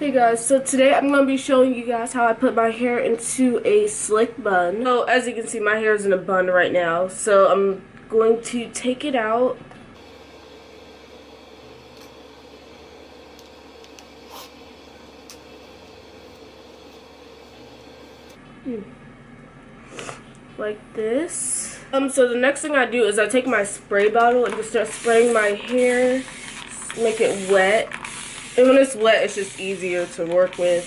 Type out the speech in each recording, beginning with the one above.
Hey guys, so today I'm going to be showing you guys how I put my hair into a slick bun. So as you can see, my hair is in a bun right now. So I'm going to take it out. Like this. So the next thing I do is I take my spray bottle and just start spraying my hair, make it wet. And when it's wet, it's just easier to work with.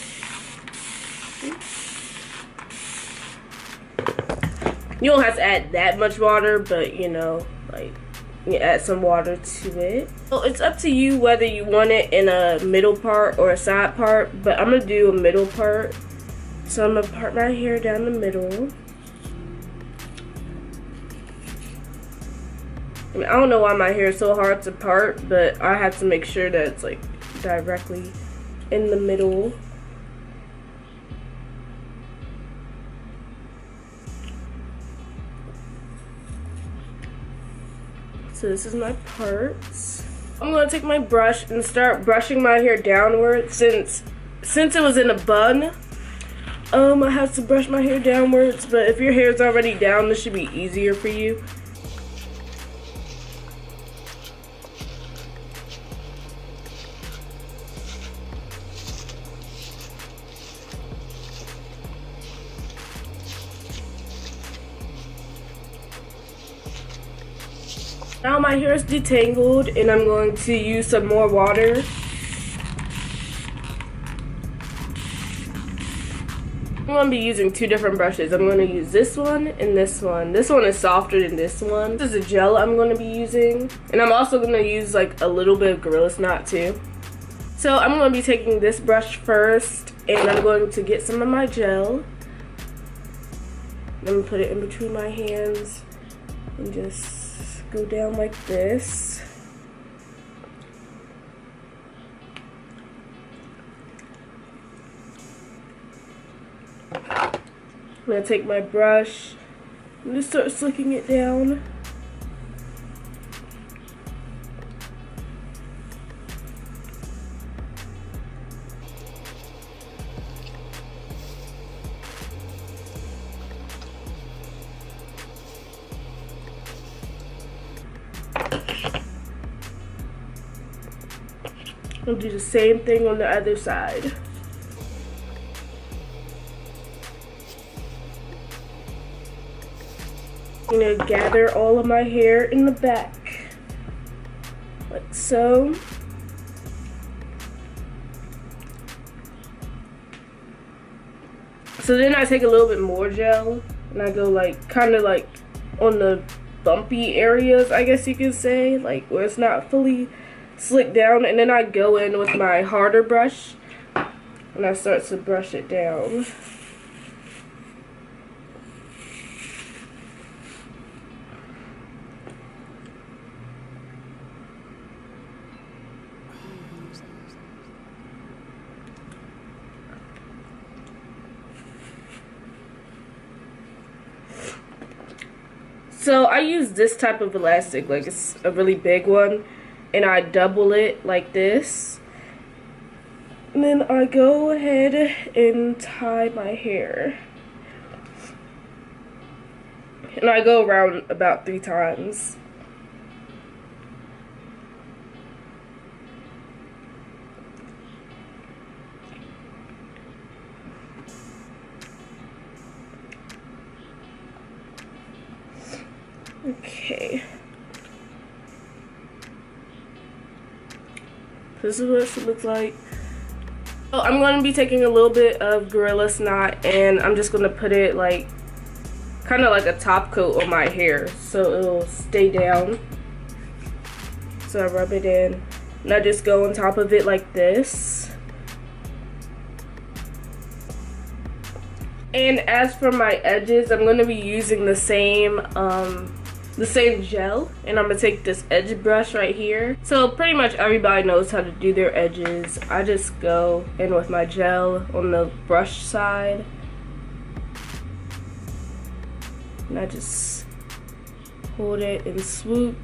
You don't have to add that much water, but you know, like, you add some water to it. So it's up to you whether you want it in a middle part or a side part, but I'm gonna do a middle part. So I'm gonna part my hair down the middle. I mean, I don't know why my hair is so hard to part, but I have to make sure that it's like directly in the middle. So this is my parts. I'm gonna take my brush and start brushing my hair downward since it was in a bun. I have to brush my hair downwards, but if your hair is already down, this should be easier for you. Now my hair is detangled and I'm going to use some more water. I'm going to be using two different brushes. I'm going to use this one and this one. This one is softer than this one. This is a gel I'm going to be using. And I'm also going to use like a little bit of Gorilla Snot too. So I'm going to be taking this brush first and I'm going to get some of my gel. I'm going to put it in between my hands and just go down like this. I'm gonna take my brush and just start slicking it down. I'll do the same thing on the other side. I'm gonna gather all of my hair in the back, like so. So then I take a little bit more gel and I go like, kind of like on the bumpy areas, I guess you could say, like where it's not fully slick down, and then I go in with my harder brush and I start to brush it down. So I use this type of elastic, like it's a really big one, and I double it like this. And then I go ahead and tie my hair. And I go around about 3 times. Okay. This is what it should look like. So I'm going to be taking a little bit of Gorilla Snot and I'm just going to put it like kind of like a top coat on my hair so it'll stay down. So I rub it in and I just go on top of it like this. And as for my edges, I'm going to be using the same gel, and I'm gonna take this edge brush right here. So pretty much everybody knows how to do their edges. I just go in with my gel on the brush side and I just hold it and swoop.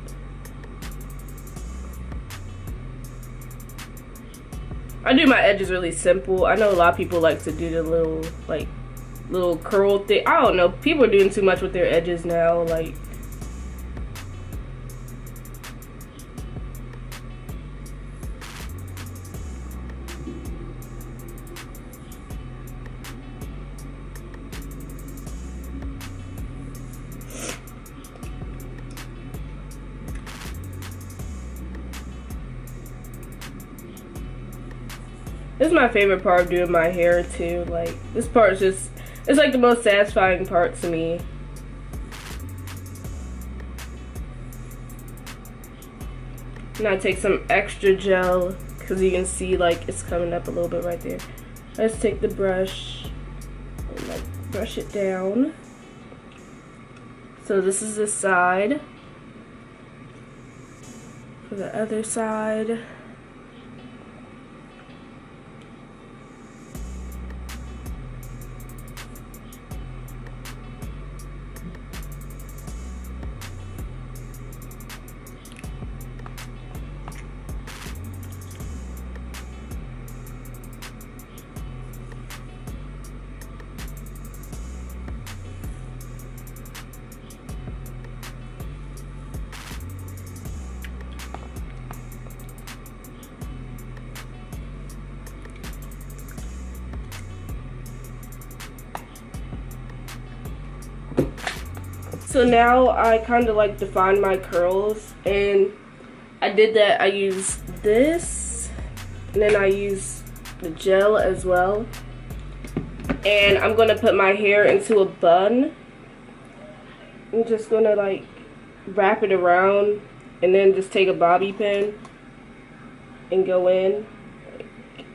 I do my edges really simple. I know a lot of people like to do the little, like, little curl thing. I don't know. People are doing too much with their edges now. Like, this is my favorite part of doing my hair too. Like, this part is just, it's like the most satisfying part to me. And I take some extra gel because you can see like it's coming up a little bit right there. Let's take the brush and like brush it down. So this is this side. For the other side. So now I kind of like define my curls, and I did that. I used this, and then I used the gel as well. And I'm gonna put my hair into a bun. I'm just gonna like wrap it around, and then just take a bobby pin and go in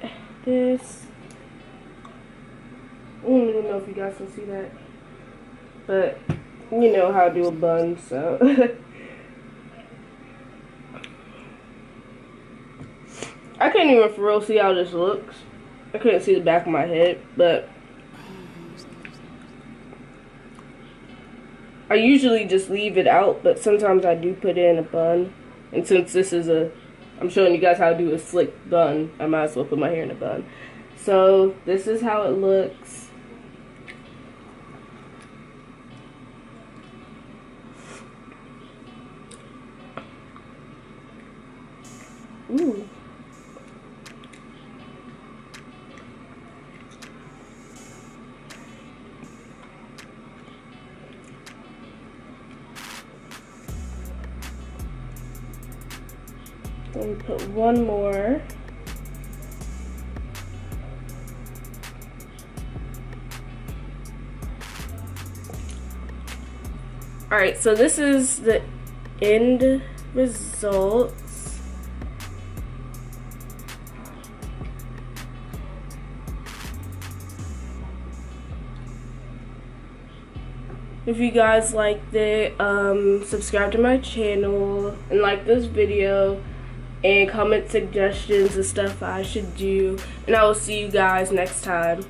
like this. I don't even know if you guys can see that, but you know how to do a bun, so. I can't even for real see how this looks. I couldn't see the back of my head, but I usually just leave it out, but sometimes I do put in a bun. And since this is I'm showing you guys how to do a slick bun, I might as well put my hair in a bun. So this is how it looks. Ooh. Let me put one more. Alright, so this is the end result. If you guys liked it, subscribe to my channel and like this video and comment suggestions and stuff I should do, and I will see you guys next time.